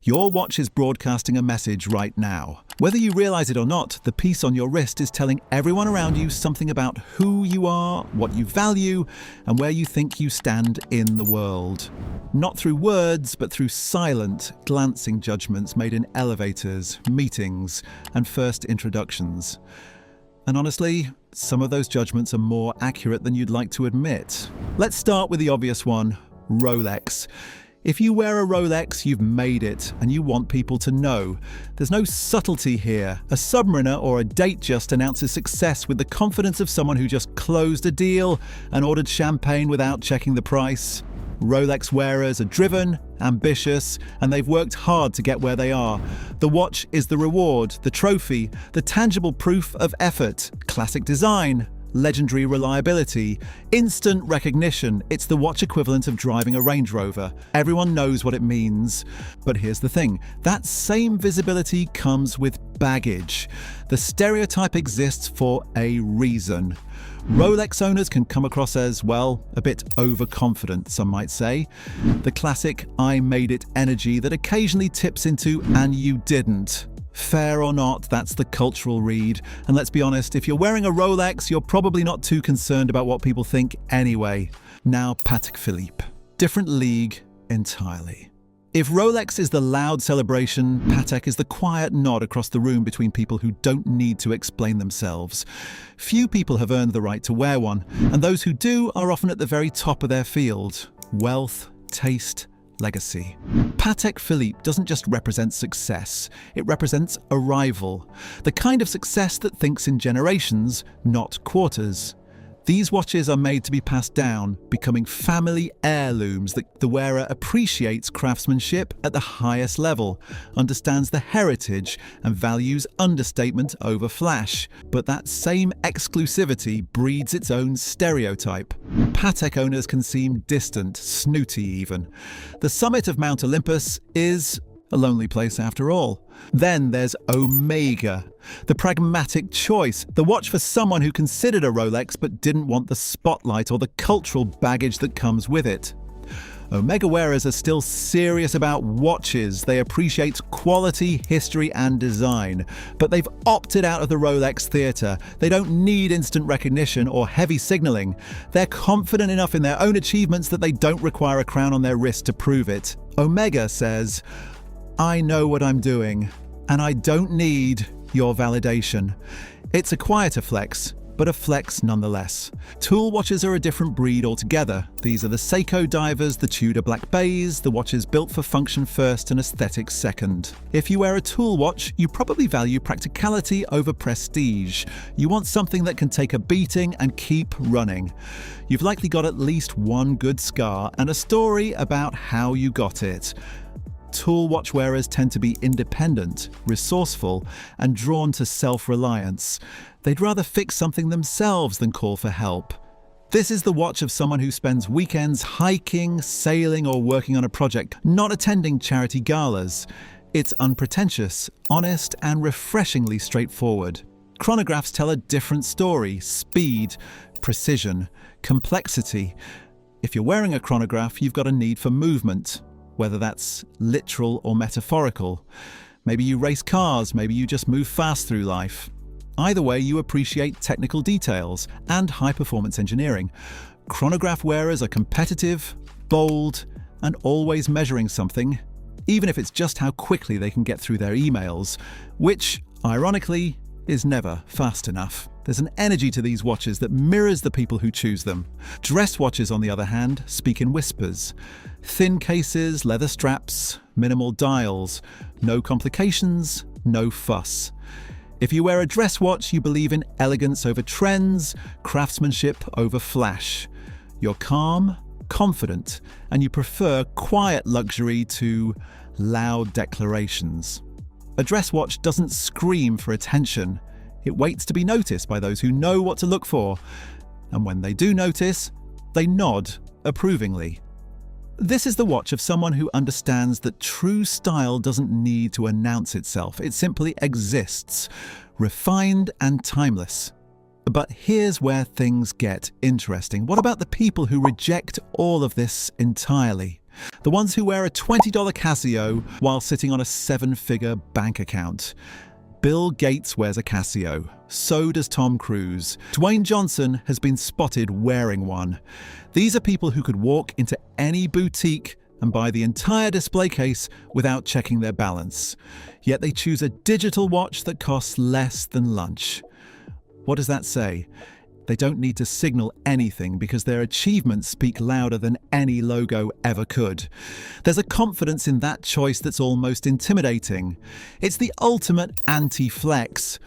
Your watch is broadcasting a message right now. Whether you realize it or not, the piece on your wrist is telling everyone around you something about who you are, what you value, and where you think you stand in the world. Not through words, but through silent, glancing judgments made in elevators, meetings, and first introductions. And honestly, some of those judgments are more accurate than you'd like to admit. Let's start with the obvious one, Rolex. If you wear a Rolex, you've made it, and you want people to know. There's no subtlety here. A submariner or a date just announces success with the confidence of someone who just closed a deal and ordered champagne without checking the price. Rolex wearers are driven, ambitious, and they've worked hard to get where they are. The watch is the reward, the trophy, the tangible proof of effort. Classic design, legendary reliability, instant recognition. It's the watch equivalent of driving a Range Rover. Everyone knows what it means. But here's the thing, that same visibility comes with baggage. The stereotype exists for a reason. Rolex owners can come across as, well, a bit overconfident, some might say. The classic "I made it" energy that occasionally tips into "and you didn't." Fair or not, that's the cultural read. And let's be honest, if you're wearing a Rolex, you're probably not too concerned about what people think anyway. Now, Patek Philippe. Different league entirely. If Rolex is the loud celebration, Patek is the quiet nod across the room between people who don't need to explain themselves. Few people have earned the right to wear one, and those who do are often at the very top of their field. Wealth, taste, legacy. Patek Philippe doesn't just represent success, it represents arrival. The kind of success that thinks in generations, not quarters. These watches are made to be passed down, becoming family heirlooms that the wearer appreciates craftsmanship at the highest level, understands the heritage, and values understatement over flash. But that same exclusivity breeds its own stereotype. Patek owners can seem distant, snooty even. The summit of Mount Olympus is a lonely place after all. Then there's Omega, the pragmatic choice, the watch for someone who considered a Rolex but didn't want the spotlight or the cultural baggage that comes with it. Omega wearers are still serious about watches. They appreciate quality, history, and design. But they've opted out of the Rolex theatre. They don't need instant recognition or heavy signaling. They're confident enough in their own achievements that they don't require a crown on their wrist to prove it. Omega says, "I know what I'm doing, and I don't need your validation." It's a quieter flex, but a flex nonetheless. Tool watches are a different breed altogether. These are the Seiko divers, the Tudor Black Bays, the watches built for function first and aesthetics second. If you wear a tool watch, you probably value practicality over prestige. You want something that can take a beating and keep running. You've likely got at least one good scar and a story about how you got it. Tool watch wearers tend to be independent, resourceful, and drawn to self-reliance. They'd rather fix something themselves than call for help. This is the watch of someone who spends weekends hiking, sailing, or working on a project, not attending charity galas. It's unpretentious, honest, and refreshingly straightforward. Chronographs tell a different story: speed, precision, complexity. If you're wearing a chronograph, you've got a need for movement, whether that's literal or metaphorical. Maybe you race cars, maybe you just move fast through life. Either way, you appreciate technical details and high-performance engineering. Chronograph wearers are competitive, bold, and always measuring something, even if it's just how quickly they can get through their emails, which, ironically, is never fast enough. There's an energy to these watches that mirrors the people who choose them. Dress watches, on the other hand, speak in whispers. Thin cases, leather straps, minimal dials, no complications, no fuss. If you wear a dress watch, you believe in elegance over trends, craftsmanship over flash. You're calm, confident, and you prefer quiet luxury to loud declarations. A dress watch doesn't scream for attention. It waits to be noticed by those who know what to look for. And when they do notice, they nod approvingly. This is the watch of someone who understands that true style doesn't need to announce itself. It simply exists, refined and timeless. But here's where things get interesting. What about the people who reject all of this entirely? The ones who wear a $20 Casio while sitting on a 7-figure bank account. Bill Gates wears a Casio. So does Tom Cruise. Dwayne Johnson has been spotted wearing one. These are people who could walk into any boutique and buy the entire display case without checking their balance. Yet they choose a digital watch that costs less than lunch. What does that say? They don't need to signal anything because their achievements speak louder than any logo ever could. There's a confidence in that choice that's almost intimidating. It's the ultimate anti-flex.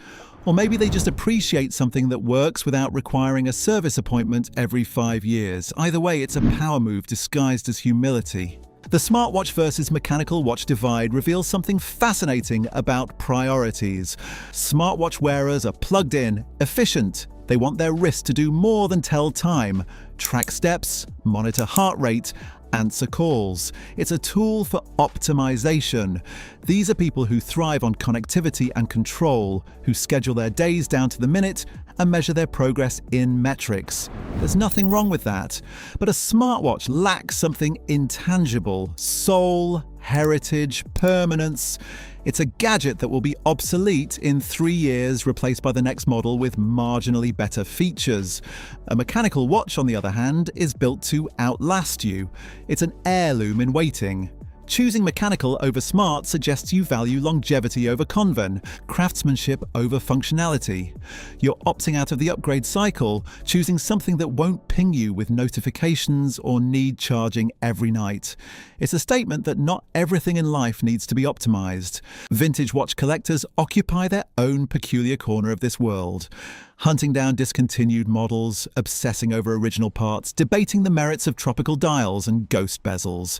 Or maybe they just appreciate something that works without requiring a service appointment every 5 years. Either way, it's a power move disguised as humility. The smartwatch versus mechanical watch divide reveals something fascinating about priorities. Smartwatch wearers are plugged in, efficient. They want their wrist to do more than tell time, track steps, monitor heart rate, answer calls. It's a tool for optimization. These are people who thrive on connectivity and control, who schedule their days down to the minute and measure their progress in metrics. There's nothing wrong with that. But a smartwatch lacks something intangible: soul, heritage, permanence. It's a gadget that will be obsolete in 3 years, replaced by the next model with marginally better features. A mechanical watch, on the other hand, is built to outlast you. It's an heirloom in waiting. Choosing mechanical over smart suggests you value longevity over conven, craftsmanship over functionality. You're opting out of the upgrade cycle, choosing something that won't ping you with notifications or need charging every night. It's a statement that not everything in life needs to be optimized. Vintage watch collectors occupy their own peculiar corner of this world, hunting down discontinued models, obsessing over original parts, debating the merits of tropical dials and ghost bezels.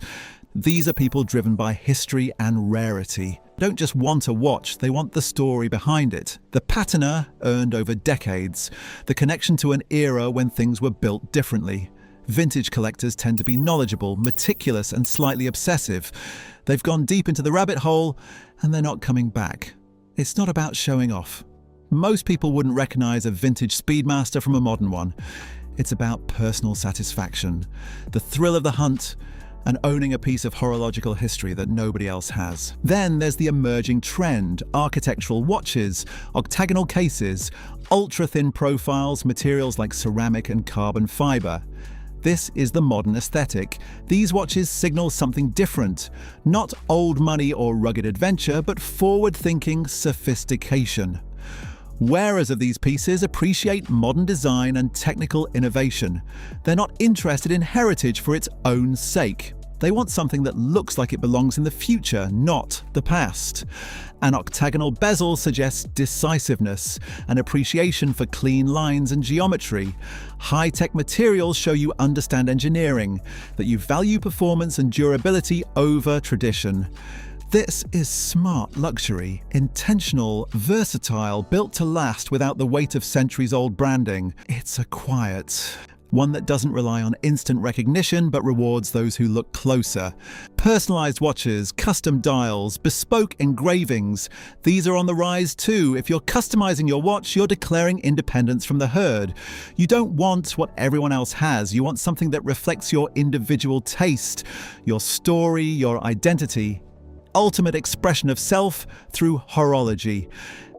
These are people driven by history and rarity. They don't just want a watch, they want the story behind it. The patina earned over decades, the connection to an era when things were built differently. Vintage collectors tend to be knowledgeable, meticulous, and slightly obsessive. They've gone deep into the rabbit hole, and they're not coming back. It's not about showing off. Most people wouldn't recognize a vintage Speedmaster from a modern one. It's about personal satisfaction, the thrill of the hunt, and owning a piece of horological history that nobody else has. Then there's the emerging trend: architectural watches, octagonal cases, ultra-thin profiles, materials like ceramic and carbon fiber. This is the modern aesthetic. These watches signal something different. Not old money or rugged adventure, but forward-thinking sophistication. Wearers of these pieces appreciate modern design and technical innovation. They're not interested in heritage for its own sake. They want something that looks like it belongs in the future, not the past. An octagonal bezel suggests decisiveness, an appreciation for clean lines and geometry. High-tech materials show you understand engineering, that you value performance and durability over tradition. This is smart luxury, intentional, versatile, built to last without the weight of centuries-old branding. It's a quiet, one that doesn't rely on instant recognition but rewards those who look closer. Personalized watches, custom dials, bespoke engravings, these are on the rise too. If you're customizing your watch, you're declaring independence from the herd. You don't want what everyone else has. You want something that reflects your individual taste, your story, your identity. Ultimate expression of self through horology.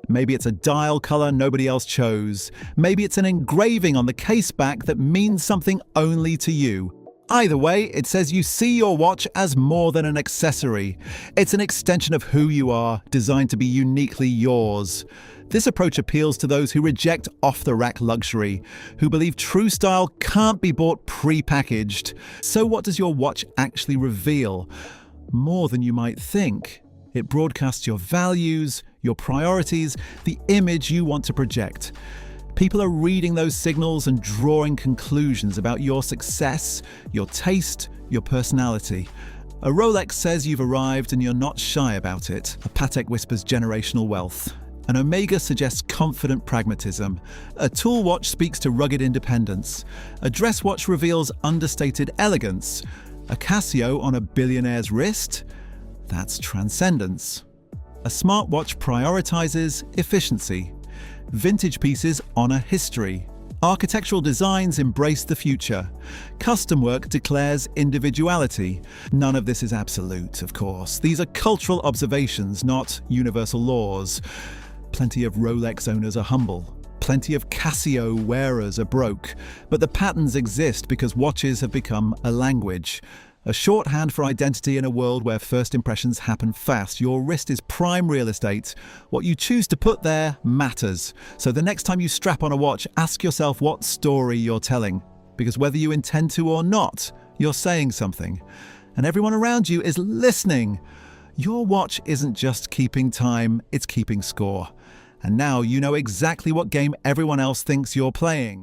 Maybe it's a dial color nobody else chose. Maybe it's an engraving on the case back that means something only to you. Either way, it says you see your watch as more than an accessory. It's an extension of who you are, designed to be uniquely yours. This approach appeals to those who reject off-the-rack luxury, who believe true style can't be bought pre-packaged. So what does your watch actually reveal? More than you might think. It broadcasts your values, your priorities, the image you want to project. People are reading those signals and drawing conclusions about your success, your taste, your personality. A Rolex says you've arrived and you're not shy about it. A Patek whispers generational wealth. An Omega suggests confident pragmatism. A tool watch speaks to rugged independence. A dress watch reveals understated elegance. A Casio on a billionaire's wrist? That's transcendence. A smartwatch prioritizes efficiency. Vintage pieces honor history. Architectural designs embrace the future. Custom work declares individuality. None of this is absolute, of course. These are cultural observations, not universal laws. Plenty of Rolex owners are humble. Plenty of Casio wearers are broke. But the patterns exist because watches have become a language. A shorthand for identity in a world where first impressions happen fast. Your wrist is prime real estate. What you choose to put there matters. So the next time you strap on a watch, ask yourself what story you're telling. Because whether you intend to or not, you're saying something. And everyone around you is listening. Your watch isn't just keeping time, it's keeping score. And now you know exactly what game everyone else thinks you're playing.